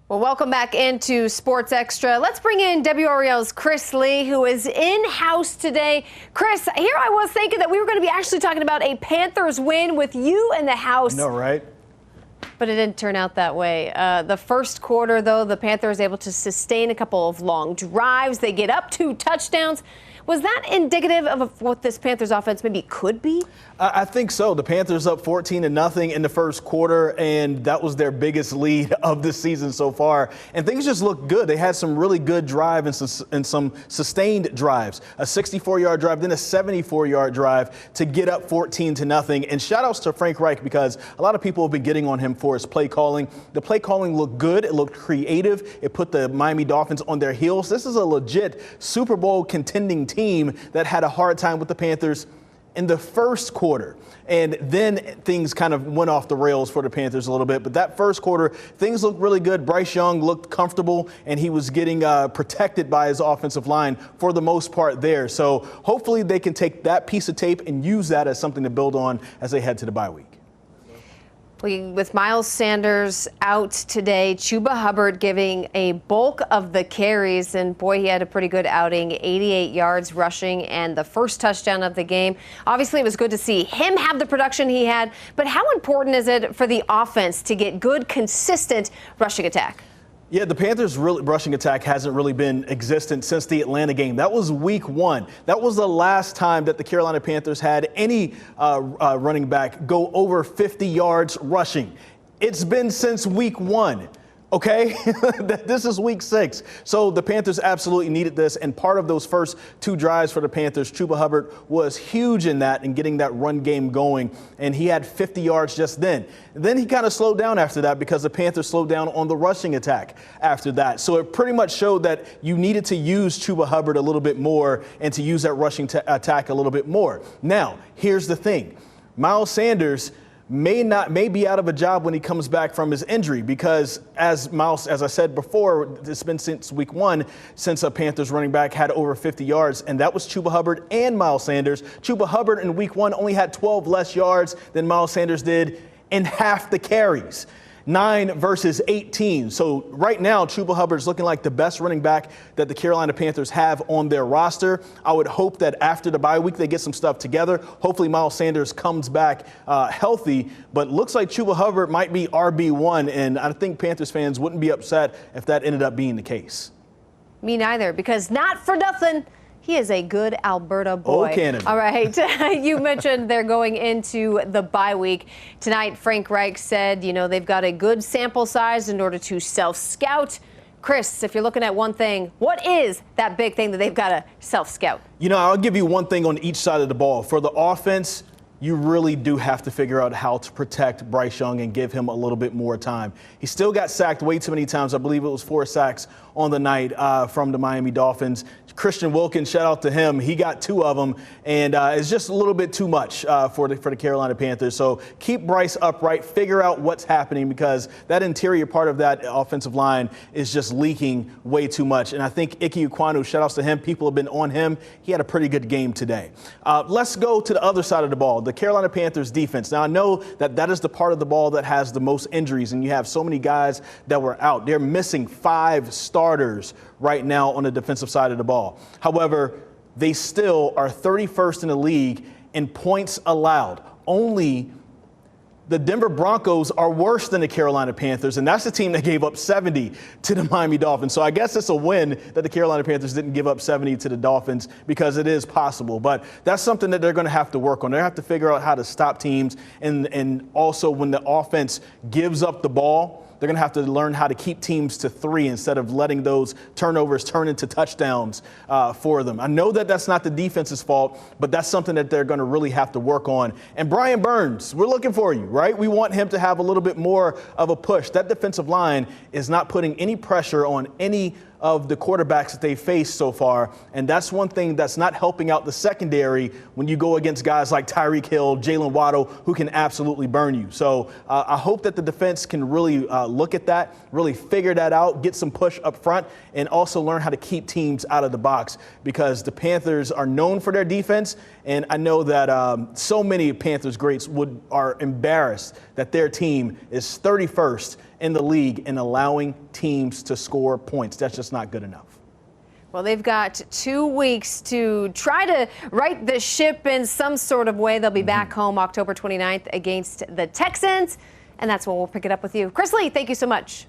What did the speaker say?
Well, welcome back into Sports Extra. Let's bring in WRAL's Chris Lee, who is in-house today. Chris, here I was thinking that we were going to be actually talking about a Panthers win with you in the house. No, right? But it didn't turn out that way. The first quarter, though, the Panthers able to sustain a couple of long drives. They get up 2 touchdowns. Was that indicative of what this Panthers offense maybe could be? I think so. The Panthers up 14-0 in the first quarter, and that was their biggest lead of the season so far. And things just looked good. They had some really good drive and some sustained drives. A 64-yard drive, then a 74-yard drive to get up 14-0. And shout-outs to Frank Reich, because a lot of people have been getting on him for his play calling. The play calling looked good. It looked creative. It put the Miami Dolphins on their heels. This is a legit Super Bowl contending team that had a hard time with the Panthers in the first quarter. And then things kind of went off the rails for the Panthers a little bit. But that first quarter, things looked really good. Bryce Young looked comfortable, and he was getting protected by his offensive line for the most part there. So hopefully they can take that piece of tape and use that as something to build on as they head to the bye week. With Miles Sanders out today, Chuba Hubbard giving a bulk of the carries, and boy, he had a pretty good outing, 88 yards rushing and the first touchdown of the game. Obviously, it was good to see him have the production he had, but how important is it for the offense to get good, consistent rushing attack? Yeah, the Panthers' rushing attack hasn't really been existent since the Atlanta game. That was week 1. That was the last time that the Carolina Panthers had any running back go over 50 yards rushing. It's been since week 1. Okay, this is week 6. So the Panthers absolutely needed this. And part of those first 2 drives for the Panthers, Chuba Hubbard was huge in that and getting that run game going. And he had 50 yards just then. Then he kind of slowed down after that because the Panthers slowed down on the rushing attack after that. So it pretty much showed that you needed to use Chuba Hubbard a little bit more and to use that rushing attack a little bit more. Now, here's the thing. Miles Sanders may be out of a job when he comes back from his injury, because as I said before, it's been since week 1 since a Panthers running back had over 50 yards, and that was Chuba Hubbard and Miles Sanders. Chuba Hubbard in week 1 only had 12 less yards than Miles Sanders did in half the carries. 9 versus 18. So right now, Chuba Hubbard's looking like the best running back that the Carolina Panthers have on their roster. I would hope that after the bye week, they get some stuff together. Hopefully Miles Sanders comes back healthy, but looks like Chuba Hubbard might be RB1, and I think Panthers fans wouldn't be upset if that ended up being the case. Me neither, because not for nothing, he is a good Alberta boy. Oh, Canada. All right. You mentioned they're going into the bye week. Tonight, Frank Reich said, they've got a good sample size in order to self-scout. Chris, if you're looking at one thing, what is that big thing that they've got to self-scout? I'll give you one thing on each side of the ball. For the offense, you really do have to figure out how to protect Bryce Young and give him a little bit more time. He still got sacked way too many times. I believe it was 4 sacks on the night from the Miami Dolphins. Christian Wilkins, shout out to him. He got 2 of them, and it's just a little bit too much for the Carolina Panthers. So keep Bryce upright, figure out what's happening, because that interior part of that offensive line is just leaking way too much. And I think Ike Ekwonu, shout outs to him. People have been on him. He had a pretty good game today. Let's go to the other side of the ball, the Carolina Panthers defense. Now, I know that is the part of the ball that has the most injuries, and you have so many guys that were out. They're missing 5 starters right now on the defensive side of the ball. However, they still are 31st in the league in points allowed. Only the Denver Broncos are worse than the Carolina Panthers, and that's the team that gave up 70 to the Miami Dolphins. So I guess it's a win that the Carolina Panthers didn't give up 70 to the Dolphins, because it is possible. But that's something that they're going to have to work on. They have to figure out how to stop teams, and also when the offense gives up the ball, they're going to have to learn how to keep teams to 3 instead of letting those turnovers turn into touchdowns for them. I know that that's not the defense's fault, but that's something that they're going to really have to work on. And Brian Burns, we're looking for you, right? We want him to have a little bit more of a push. That defensive line is not putting any pressure on any of the quarterbacks that they faced so far. And that's one thing that's not helping out the secondary when you go against guys like Tyreek Hill, Jalen Waddle, who can absolutely burn you. So I hope that the defense can really look at that, really figure that out, get some push up front, and also learn how to keep teams out of the box, because the Panthers are known for their defense. And I know that so many Panthers greats are embarrassed that their team is 31st in the league in allowing teams to score points. That's just not good enough. Well, they've got 2 weeks to try to right the ship in some sort of way. They'll be back home October 29th against the Texans, and that's when we'll pick it up with you. Chris Lee, thank you so much.